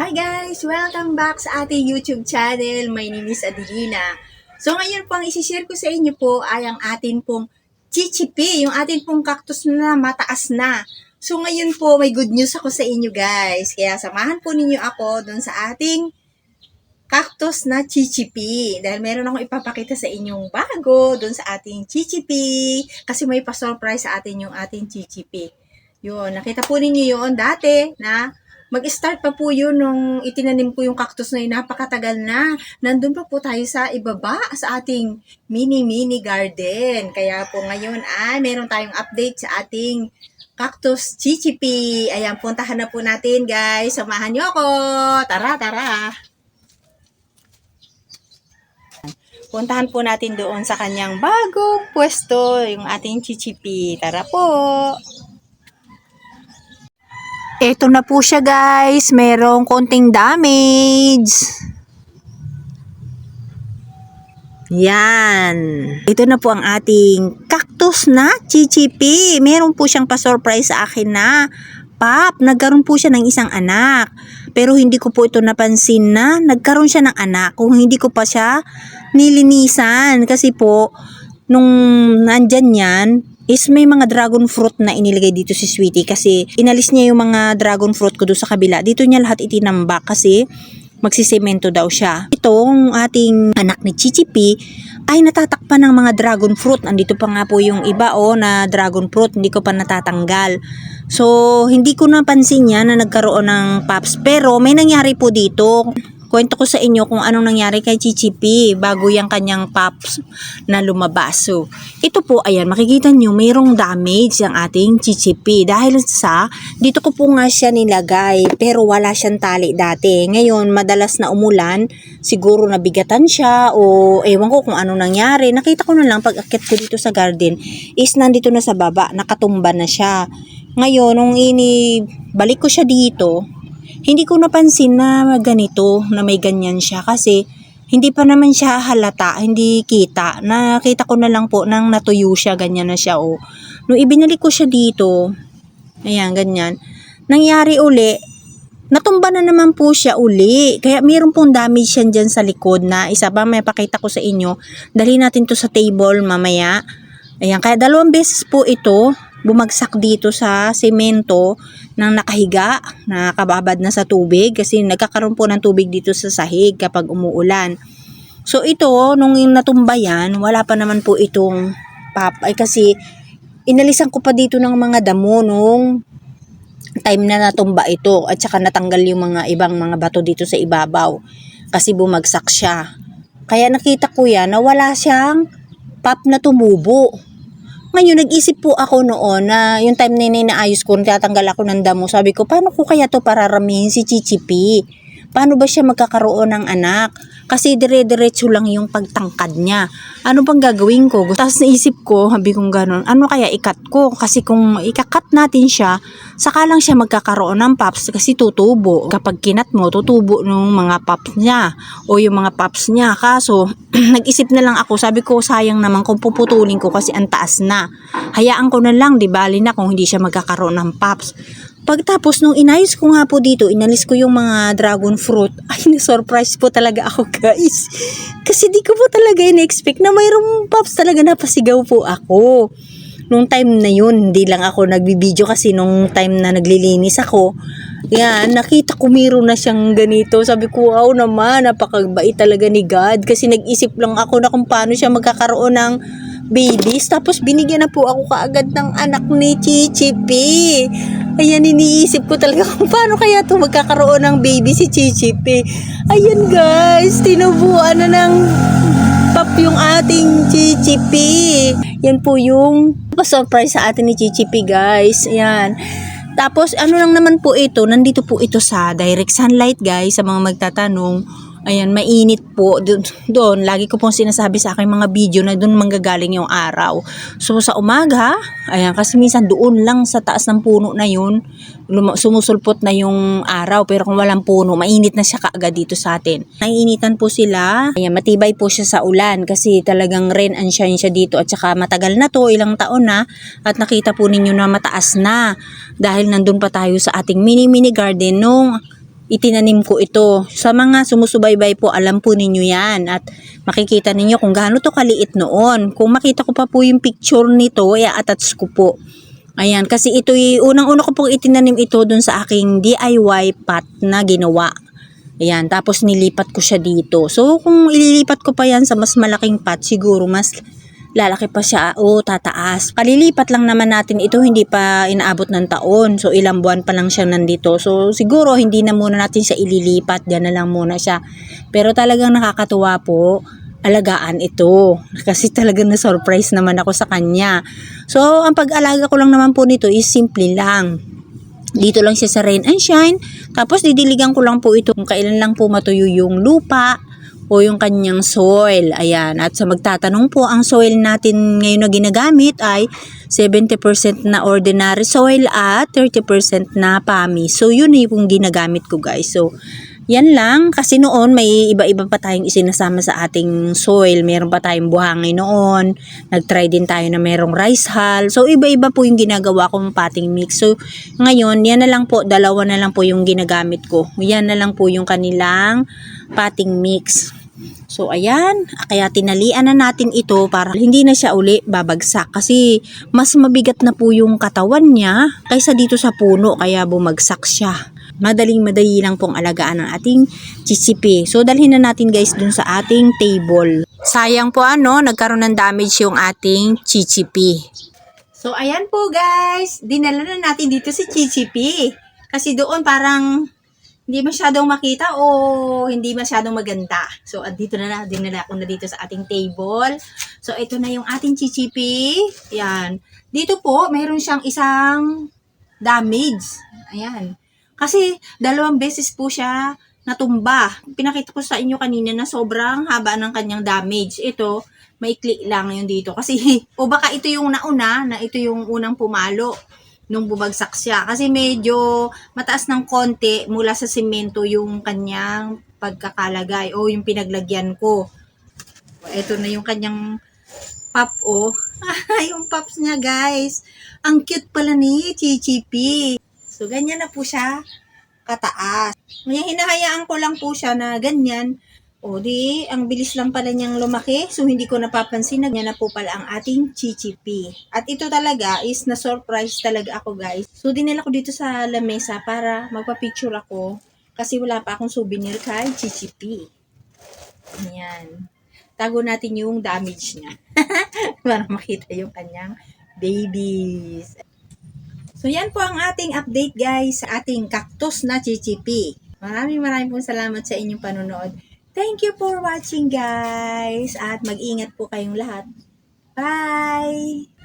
Hi guys! Welcome back sa ating YouTube channel. My name is Adelina. So ngayon po ang isishare ko sa inyo po ay ang atin pong chichipi, yung atin pong cactus na mataas na. So ngayon po may good news ako sa inyo guys. Kaya samahan po ninyo ako dun sa ating cactus na chichipi. Dahil meron akong ipapakita sa inyong bago dun sa ating chichipi. Kasi may pa-surprise sa atin yung ating chichipi. Yun, nakita po ninyo yun dati na mag-start pa po yun nung itinanim ko yung cactus na yun, napakatagal na. Nandun pa po tayo sa ibaba sa ating mini garden. Kaya po ngayon ay meron tayong update sa ating cactus chichipi. Ayan, puntahan na po natin guys. Samahan nyo ako. Tara! Puntahan po natin doon sa kanyang bagong pwesto, yung ating chichipi. Tara po! Ito na po siya guys, merong konting damage. Yan. Ito na po ang ating cactus na chichipi. Meron po siyang pa-surprise sa akin na Pop, nagkaroon po siya ng isang anak. Pero hindi ko po ito napansin na nagkaroon siya ng anak kung hindi ko pa siya nilinisan. Kasi po, nung nandyan yan, is may mga dragon fruit na inilagay dito si Sweetie kasi inalis niya yung mga dragon fruit ko doon sa kabila. Dito niya lahat itinambak kasi magsisemento daw siya. Itong ating anak ni Chichipi ay natatakpan ng mga dragon fruit. Andito pa nga po yung iba na dragon fruit, hindi ko pa natatanggal. So, hindi ko napansin yan na nagkaroon ng pops. Pero may nangyari po dito. Kwento ko sa inyo kung anong nangyari kay Chichipi bago yung kanyang pops na lumabas. So, ito po, ayan, makikita nyo, mayroong damage ang ating Chichipi. Dahil sa, dito ko po nga siya nilagay, pero wala siyang tali dati. Ngayon, madalas na umulan, siguro nabigatan siya o ewan ko kung anong nangyari. Nakita ko na lang pag akit ko dito sa garden, is nandito na sa baba, nakatumba na siya. Ngayon, nung balik ko siya dito, hindi ko napansin na ganito, na may ganyan siya kasi hindi pa naman siya halata, hindi kita. Nakita ko na lang po nang natuyo siya, ganyan na siya. Nung ibinalik ko siya dito, ayan, ganyan, nangyari uli, natumba na naman po siya uli. Kaya mayroon pong damage yan dyan sa likod na isa pa, may pakita ko sa inyo. Dalhin natin to sa table mamaya. Ayan, kaya 2 beses po ito bumagsak dito sa semento ng nakahiga, nakababad na sa tubig kasi nagkakaroon po ng tubig dito sa sahig kapag umuulan. So ito, nung natumba yan, wala pa naman po itong pop. Ay kasi inalisan ko pa dito ng mga damo nung time na natumba ito at saka natanggal yung mga ibang mga bato dito sa ibabaw kasi bumagsak siya. Kaya nakita ko yan na wala siyang pop na tumubo. Ngayon, nag-isip po ako noon na yung time na inaayos ko, tatanggal ako ng damo. Sabi ko, paano ko kaya to pararamihin si Chichipi? Paano ba siya magkakaroon ng anak? Kasi dire-diretso lang yung pagtangkad niya. Ano bang gagawin ko? Tapos naisip ko, sabi kong gano'n, ano kaya ikat ko? Kasi kung ikakat natin siya, saka lang siya magkakaroon ng pops kasi tutubo. Kapag kinat mo, tutubo ng mga pops niya o yung mga pops niya. Kaso, nag-isip na lang ako, sabi ko, sayang naman kung puputulin ko kasi ang taas na. Hayaan ko na lang, di bali na kung hindi siya magkakaroon ng pops. Pagtapos nung inayos ko nga po dito, inalis ko yung mga dragon fruit, ay na-surprise po talaga ako guys. Kasi di ko po talaga in-expect na mayroong pops talaga, napasigaw po ako. Nung time na yun, hindi lang ako nagbibideo kasi nung time na naglilinis ako, yan, nakita ko mayroon na siyang ganito. Sabi ko, wow naman, napakabait talaga ni God. Kasi nag-isip lang ako na kung paano siya magkakaroon ng babies. Tapos binigyan na po ako kaagad ng anak ni Chichipi. Ayan, iniisip ko talaga kung paano kaya to magkakaroon ng baby si Chichipi. Ayan guys, tinubuan na ng pop yung ating Chichipi. Yan po yung pa-surprise sa atin ni Chichipi guys. Ayan. Tapos ano lang naman po ito, nandito po ito sa direct sunlight guys, sa mga magtatanong. Ayan, mainit po doon. Lagi ko pong sinasabi sa aking mga video na doon manggagaling yung araw. So sa umaga, ayan, kasi minsan doon lang sa taas ng puno na yun, sumusulpot na yung araw. Pero kung walang puno, mainit na siya kaagad dito sa atin. Naiinitan po sila. Ayan, matibay po siya sa ulan kasi talagang rain and shine siya dito. At saka matagal na to, ilang taon na. At nakita po ninyo na mataas na. Dahil nandun pa tayo sa ating mini garden nung itinanim ko ito. Sa mga sumusubaybay po, alam po ninyo yan. At makikita ninyo kung gaano to kaliit noon. Kung makita ko pa po yung picture nito, i-attach ko po. Ayan, kasi ito unang-una ko pong itinanim ito dun sa aking DIY pot na ginawa. Ayan, tapos nilipat ko siya dito. So, kung ililipat ko pa yan sa mas malaking pot, siguro mas lalaki pa siya o tataas. Kalilipat lang naman natin ito, hindi pa inaabot ng taon. So, ilang buwan pa lang siya nandito. So, siguro hindi na muna natin siya ililipat. Diyan na lang muna siya. Pero talagang nakakatuwa po, alagaan ito. Kasi talagang na-surprise naman ako sa kanya. So, ang pag-alaga ko lang naman po nito is simple lang. Dito lang siya sa rain and shine. Tapos didiligan ko lang po ito kung kailan lang po matuyo yung lupa o yung kanyang soil. Ayan. At sa magtatanong po, ang soil natin ngayon na ginagamit ay 70% na ordinary soil at 30% na PAMI. So, yun na yung ginagamit ko, guys. So, yan lang. Kasi noon, may iba-iba pa tayong isinasama sa ating soil. Meron pa tayong buhangin noon. Nag-try din tayo na merong rice hull. So, iba-iba po yung ginagawa kong potting mix. So, ngayon, yan na lang po. Dalawa na lang po yung ginagamit ko. Yan na lang po yung kanilang potting mix. So, ayan. Kaya tinalian na natin ito para hindi na siya uli babagsak. Kasi mas mabigat na po yung katawan niya kaysa dito sa puno. Kaya bumagsak siya. Madaling-madali lang pong alagaan ng ating chichipi. So, dalhin na natin guys dun sa ating table. Sayang po nagkaroon ng damage yung ating chichipi. So, ayan po guys. Dinala na natin dito si chichipi. Kasi doon parang hindi masyadong makita o hindi masyadong maganda. So, dito na dinala ko na dito sa ating table. So, ito na yung ating chichipi. Yan. Dito po, mayroon siyang isang damage. Ayan. Kasi 2 beses po siya natumba. Pinakita ko sa inyo kanina na sobrang haba ng kanyang damage. Ito, maikli lang yung dito. Kasi, o baka ito yung nauna, na ito yung unang pumalo nung bumagsak siya. Kasi medyo mataas ng konti mula sa simento yung kanyang pagkakalagay o yung pinaglagyan ko. Ito na yung kanyang pop yung pops niya guys. Ang cute pala ni Chichipi. So, ganyan na po siya kataas. Ngayon, hinahayaan ko lang po siya na ganyan. O, ang bilis lang pala niyang lumaki. So, hindi ko napapansin na ganyan na po pala ang ating chichipi. At ito talaga is na-surprise talaga ako, guys. So, dinala ko dito sa lamesa para magpa-picture ako. Kasi wala pa akong souvenir kay chichipi. Ayan. Tago natin yung damage niya. Para makita yung kanyang babies. So, yan po ang ating update guys sa ating cactus na chichipi. Maraming pong salamat sa inyong panonood. Thank you for watching guys. At mag-ingat po kayong lahat. Bye!